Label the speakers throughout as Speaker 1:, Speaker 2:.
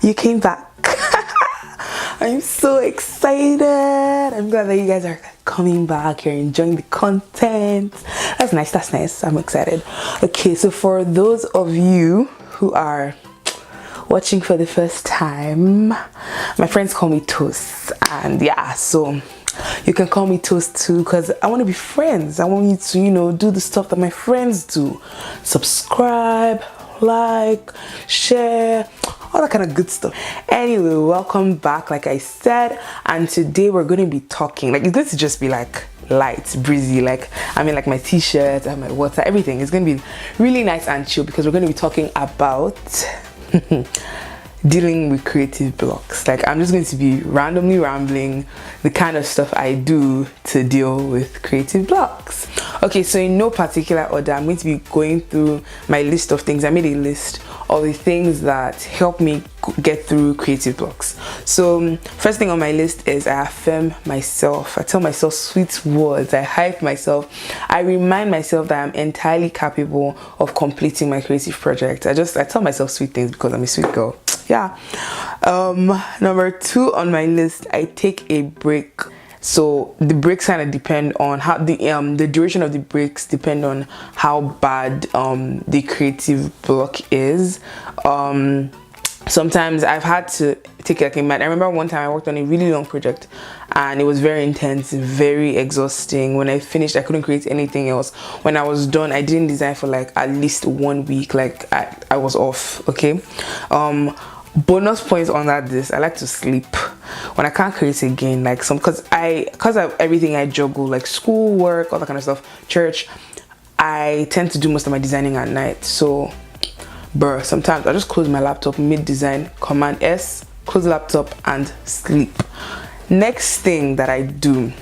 Speaker 1: You came back. I'm so excited. I'm glad that you guys are coming back. You're enjoying the content. That's nice. That's nice. I'm excited. Okay, so for those of you who are watching for the first time, my friends call me Toast, and yeah, so you can call me Toast too, because I want to be friends. I want you to, you know, do the stuff that my friends do. Subscribe, like, share, all that kind of good stuff. Anyway, welcome back, like I said, and today we're going to be talking, like, it's going to just be like light, breezy, like, I mean, like my t-shirt and my water, everything is going to be really nice and chill, because we're going to be talking about dealing with creative blocks. Like, I'm just going to be randomly rambling the kind of stuff I do to deal with creative blocks. Okay, so in no particular order, I'm going to be going through my list of things. I made a list of the things that help me get through creative blocks. So first thing on my list is I affirm myself. I tell myself sweet words. I hype myself. I remind myself that I'm entirely capable of completing my creative project. I tell myself sweet things because I'm a sweet girl. Yeah. Number 2 on my list, I take a break. So the breaks kind of depend on how the duration of the breaks depend on how bad the creative block is. Sometimes I've had to take like a minute. I remember one time I worked on a really long project and it was very intense, very exhausting. When I finished, I couldn't create anything else. When I was done, I didn't design for like at least 1 week. Like I was off. Okay. Bonus points on that, I like to sleep when I can't create again, like because of everything I juggle, like school, work, all that kind of stuff, church. I tend to do most of my designing at night. So sometimes I just close my laptop mid-design, Command S, close the laptop and sleep. Next thing that I do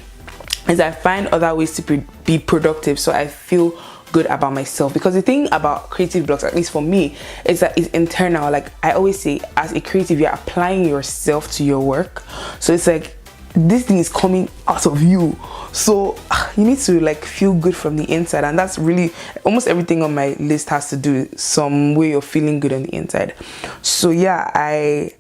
Speaker 1: is I find other ways to be productive, so I feel good about myself. Because the thing about creative blocks, at least for me, is that it's internal. Like I always say, as a creative, you're applying yourself to your work, so it's like this thing is coming out of you, so you need to like feel good from the inside. And that's really almost everything on my list has to do with some way of feeling good on the inside. So yeah, I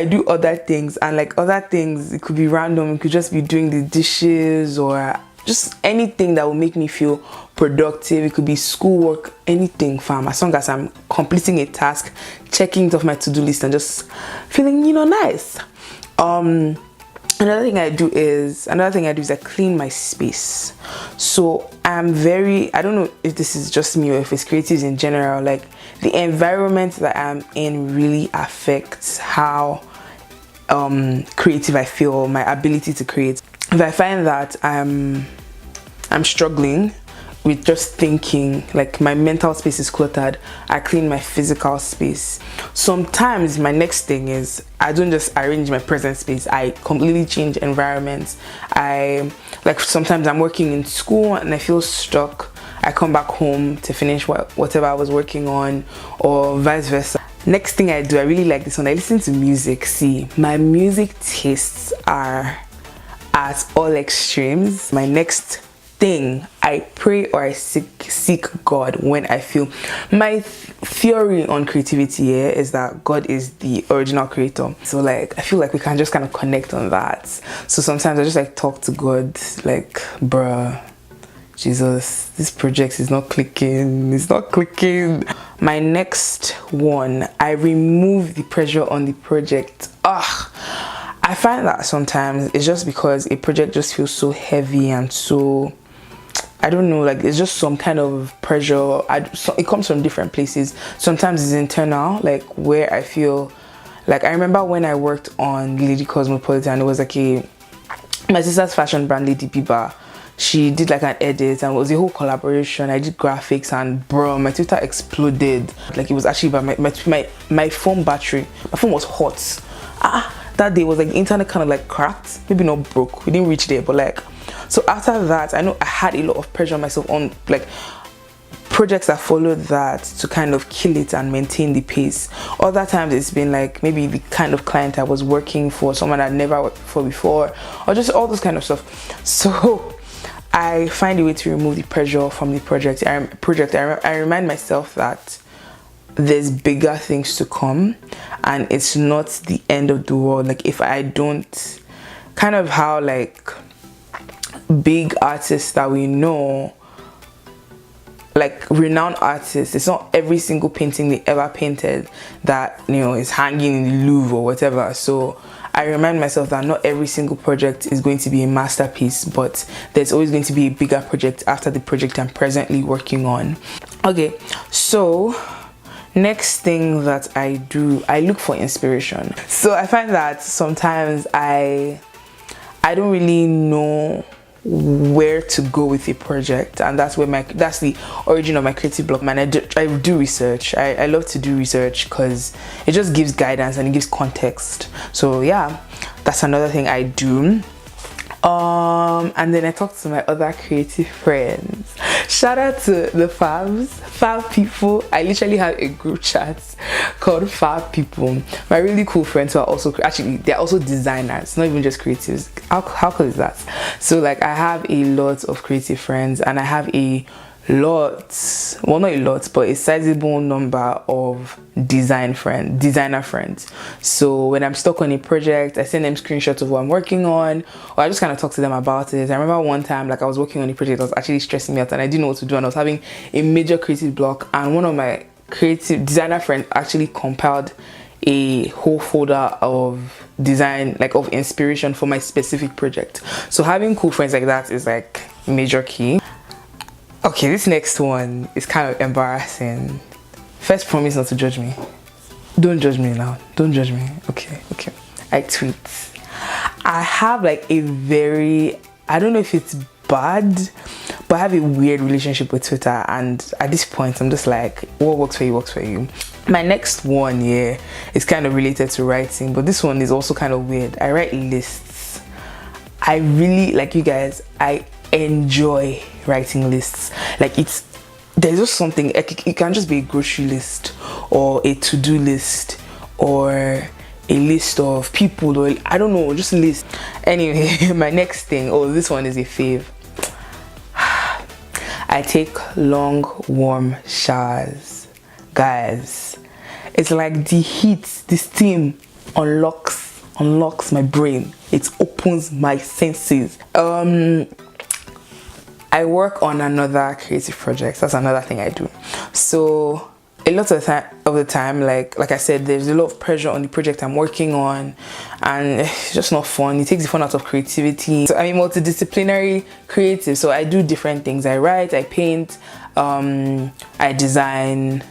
Speaker 1: do other things, and like other things, it could be random. It could just be doing the dishes or just anything that will make me feel productive. It could be schoolwork, anything, fam, as long as I'm completing a task, checking it off my to-do list and just feeling, you know, nice. Another thing I do is I clean my space. So I'm I don't know if this is just me or if it's creatives in general, like the environment that I'm in really affects how creative I feel, my ability to create. If I find that I'm struggling with just thinking, like my mental space is cluttered, I clean my physical space. Sometimes my next thing is I don't just arrange my present space, I completely change environments. Sometimes I'm working in school and I feel stuck, I come back home to finish whatever I was working on, or vice versa. Next thing I do, I really like this one, I listen to music. See, my music tastes are at all extremes. My next thing, I pray or I seek God when I feel. My theory on creativity here is that God is the original creator, so like I feel like we can just kind of connect on that. So sometimes I just like talk to God, like, bruh, Jesus, this project is not clicking, it's not clicking. My next one, I remove the pressure on the project. I find that sometimes it's just because a project just feels so heavy and so, I don't know, like it's just some kind of pressure. It comes from different places. Sometimes it's internal, like where I feel, like I remember when I worked on Lady Cosmopolitan, it was like my sister's fashion brand, Lady Biba. She did like an edit and it was a whole collaboration. I did graphics and bro, my Twitter exploded. Like it was actually by my phone battery. My phone was hot. That day was like the internet kind of like cracked, maybe not broke, we didn't reach there, but like, so after that I know I had a lot of pressure on myself on like projects that followed that to kind of kill it and maintain the pace. Other times it's been like maybe the kind of client I was working for, someone I'd never worked for before, or just all this kind of stuff. So I find a way to remove the pressure from the project. I remind myself that there's bigger things to come and it's not the end of the world. Like if I don't, kind of how like big artists that we know, like renowned artists, it's not every single painting they ever painted that, you know, is hanging in the Louvre or whatever. So I remind myself that not every single project is going to be a masterpiece, but there's always going to be a bigger project after the project I'm presently working on. Okay, so next thing that I do, I look for inspiration. So I find that sometimes I don't really know where to go with a project, and that's the origin of my creative block. Man, I do research. I love to do research because it just gives guidance and it gives context. So yeah, that's another thing I do. And then I talk to my other creative friends. Shout out to the fab people. I literally have a group chat called Fab People. My really cool friends who are also, actually they're also designers, not even just creatives. How cool is that? So like I have a lot of creative friends, and I have a lot, well not a lot, but a sizable number of designer friends. So when I'm stuck on a project, I send them screenshots of what I'm working on, or I just kind of talk to them about it. I remember one time, like I was working on a project that was actually stressing me out and I didn't know what to do, and I was having a major creative block, and one of my creative designer friends actually compiled a whole folder of design, like of inspiration for my specific project. So having cool friends like that is like major key. Okay, this next one is kind of embarrassing. First, promise not to judge me. Don't judge me now. Don't judge me. Okay. I tweet. I have like a very, I don't know if it's bad, but I have a weird relationship with Twitter, and at this point I'm just like, what works for you works for you. My next one here is kind of related to writing, but this one is also kind of weird. I write lists. I really, like you guys, I enjoy writing lists. Like there's just something, it can just be a grocery list or a to-do list or a list of people, or I don't know, just a list. Anyway, my next thing, this one is a fave. I take long warm showers, guys. It's like the heat, the steam unlocks my brain. It opens my senses. I work on another creative project. That's another thing I do. So a lot of the time, like I said, there's a lot of pressure on the project I'm working on, and it's just not fun. It takes the fun out of creativity. So I'm a multidisciplinary creative, so I do different things. I write, I paint, I design,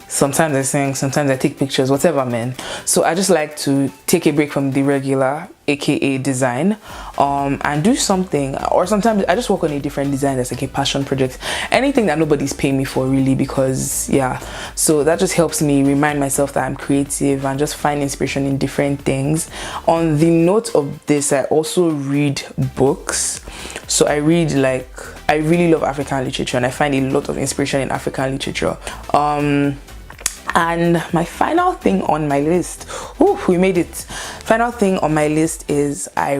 Speaker 1: sometimes I sing, sometimes I take pictures, whatever, man. So I just like to take a break from the regular, aka design, and do something. Or sometimes I just work on a different design that's like a passion project, anything that nobody's paying me for, really, because yeah. So that just helps me remind myself that I'm creative and just find inspiration in different things. On the note of this, I also read books. So I read, like, I really love African literature, and I find a lot of inspiration in African literature. And my final thing on my list, we made it. Final thing on my list is I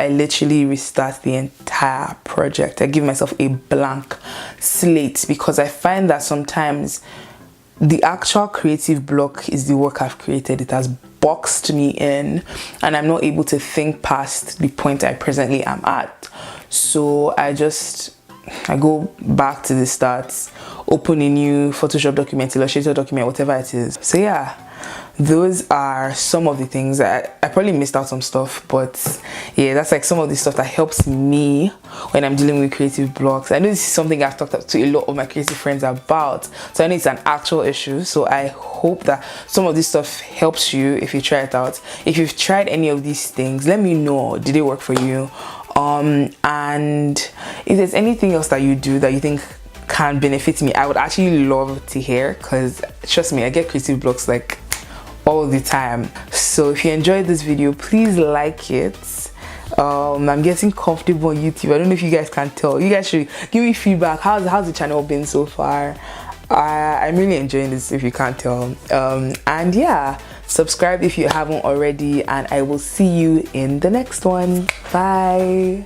Speaker 1: literally restart the entire project. I give myself a blank slate, because I find that sometimes the actual creative block is the work I've created. It has boxed me in, and I'm not able to think past the point I presently am at. So I go back to the start, open a new Photoshop document, Illustrator document, whatever it is. So yeah, those are some of the things. I probably missed out some stuff, but yeah, that's like some of the stuff that helps me when I'm dealing with creative blocks. I know this is something I've talked to a lot of my creative friends about, so I know it's an actual issue. So I hope that some of this stuff helps you if you try it out. If you've tried any of these things, let me know, did it work for you? And if there's anything else that you do that you think can benefit me, I would actually love to hear, because trust me, I get creative blocks like all the time. So if you enjoyed this video, please like it. I'm getting comfortable on YouTube. I don't know if you guys can tell. You guys should give me feedback. How's the channel been so far? I'm really enjoying this, if you can't tell. And yeah, subscribe if you haven't already, and I will see you in the next one. Bye.